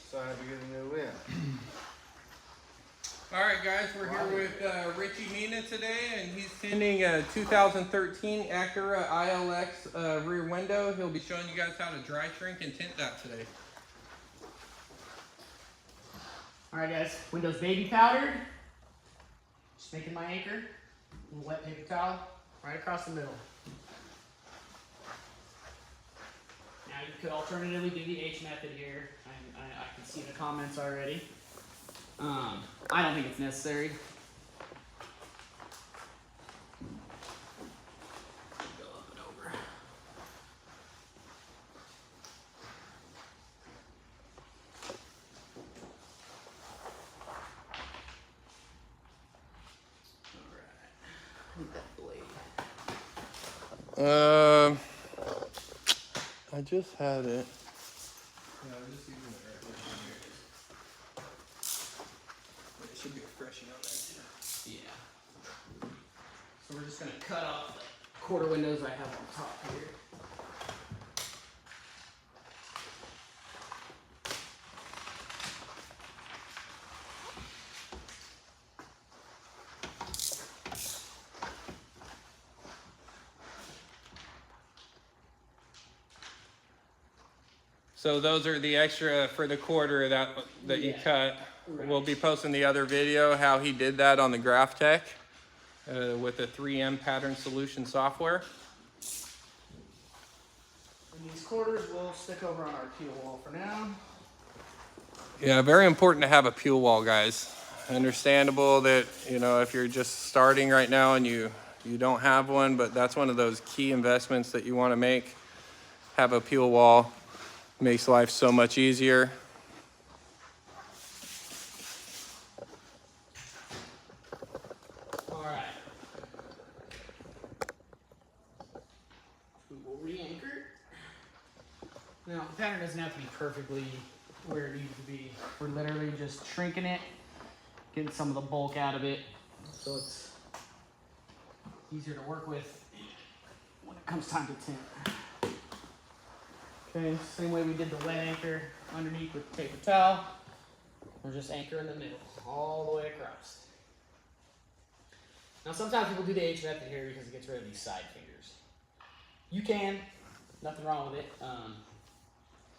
decided to get a new wheel. All right, guys, we're here with Richie Mina today, and he's tinting a 2013 Acura ILX rear window. He'll be showing you guys how to dry shrink and tint that today. All right, guys, windows baby powdered. Just making my anchor. A little wet paper towel right across the middle. Now you could alternatively do the H method here. I can see the comments already. I don't think it's necessary. Go up and over. All right. I need that blade. I just had it. No, I'm just using it right here. It should be a freshie on there. Yeah. So we're just gonna cut off the quarter windows I have on top here. So those are the extra for the quarter that you cut. Right. We'll be posting the other video how he did that on the GraphTech with the 3M pattern solution software. And these quarters will stick over on our peel wall for now. Yeah, very important to have a peel wall, guys. Understandable that, you know, if you're just starting right now and you don't have one, but that's one of those key investments that you want to make. Have a peel wall. Makes life so much easier. All right. We will re-anchor. Now, the pattern doesn't have to be perfectly where it needs to be. We're literally just shrinking it, getting some of the bulk out of it, so it's easier to work with when it comes time to tint. Okay, same way we did the wet anchor underneath with paper towel. We're just anchor in the middle, all the way across. Now sometimes people do the H method here because it gets rid of these side fingers. You can, nothing wrong with it.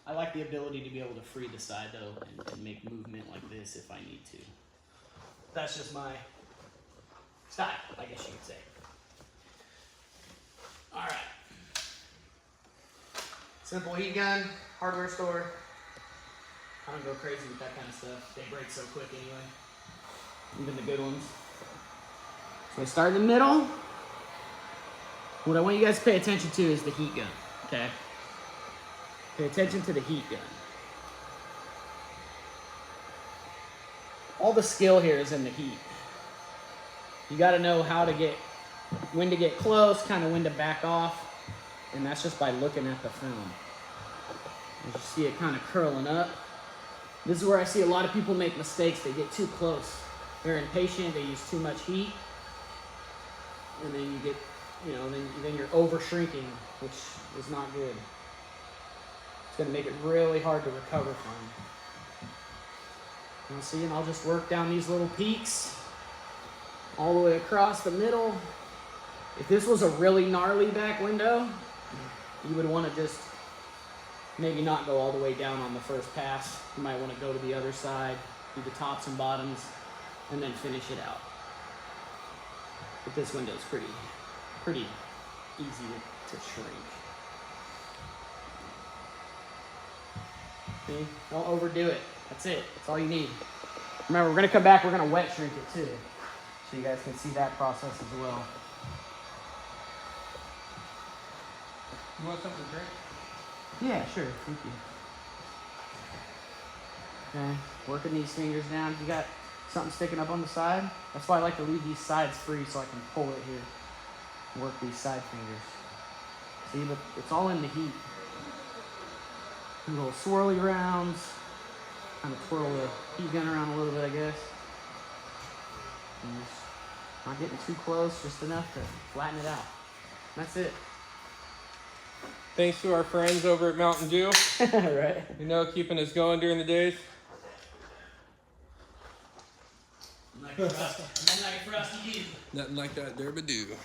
I like the ability to be able to free the side though and make movement like this if I need to. That's just my style, I guess you could say. All right. Simple heat gun, hardware store. I don't go crazy with that kind of stuff. They break so quick anyway. Even the good ones. So I start in the middle. What I want you guys to pay attention to is the heat gun, okay? Pay attention to the heat gun. All the skill here is in the heat. You gotta know how to when to get close, kind of when to back off. And that's just by looking at the film. As you see it kind of curling up. This is where I see a lot of people make mistakes. They get too close. They're impatient, they use too much heat. And then you get, you know, then you're over shrinking, which is not good. It's gonna make it really hard to recover from. And see, and I'll just work down these little peaks all the way across the middle. If this was a really gnarly back window, you would want to just maybe not go all the way down on the first pass. You might want to go to the other side, do the tops and bottoms, and then finish it out. But this window is pretty easy to shrink. Okay, don't overdo it. That's it. That's all you need. Remember, we're going to come back, we're going to wet shrink it too, so you guys can see that process as well. You want something to drink? Yeah, sure. Thank you. Okay, working these fingers down. If you got something sticking up on the side, that's why I like to leave these sides free so I can pull it here. Work these side fingers. See, but it's all in the heat. Little swirly rounds. Kind of twirl the heat gun around a little bit, I guess. And just not getting too close, just enough to flatten it out. That's it. Thanks to our friends over at Mountain Dew. Right. You know, keeping us going during the days. Nothing like a frosty do. Nothing like that derby-do.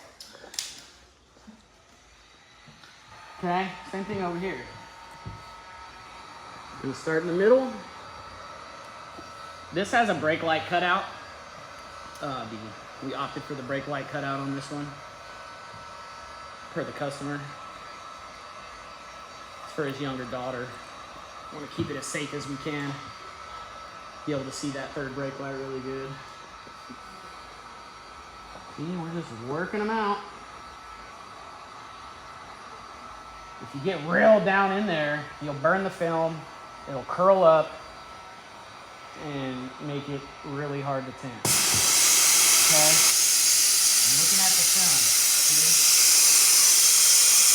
Okay, same thing over here. Gonna start in the middle. This has a brake light cutout. We opted for the brake light cutout on this one, per the customer. It's for his younger daughter. Want to keep it as safe as we can. Be able to see that third brake light really good. See, we're just working them out. If you get real down in there, you'll burn the film, it'll curl up, and make it really hard to tint. Okay? I'm looking at the film. See?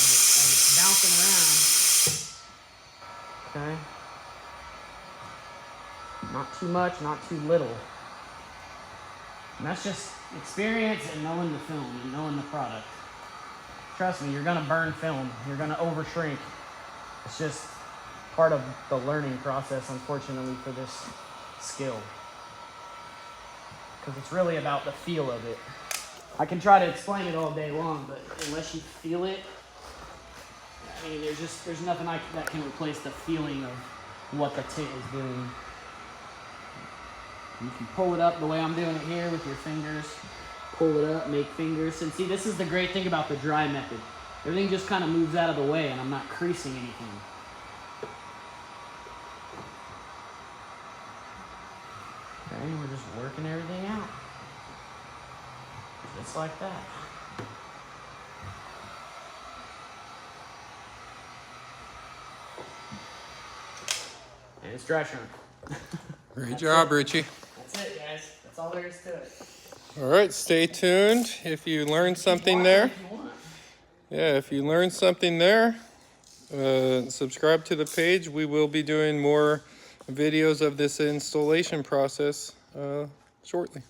As it's bouncing around. Okay? Not too much, not too little. And that's just experience and knowing the film and knowing the product. Trust me, you're gonna burn film. You're gonna over shrink. It's just part of the learning process, unfortunately, for this skill. Because it's really about the feel of it. I can try to explain it all day long, but unless you feel it, I mean, there's nothing that can replace the feeling of what the tint is doing. You can pull it up the way I'm doing it here with your fingers. Pull it up, make fingers. And see, this is the great thing about the dry method. Everything just kind of moves out of the way and I'm not creasing anything. Okay, we're just working everything out. Just like that. And it's dry shrunk. Great job, Richie. That's it, guys. That's all there is to it. All right, stay tuned. If you learned something there, if you learned something there, subscribe to the page. We will be doing more videos of this installation process shortly.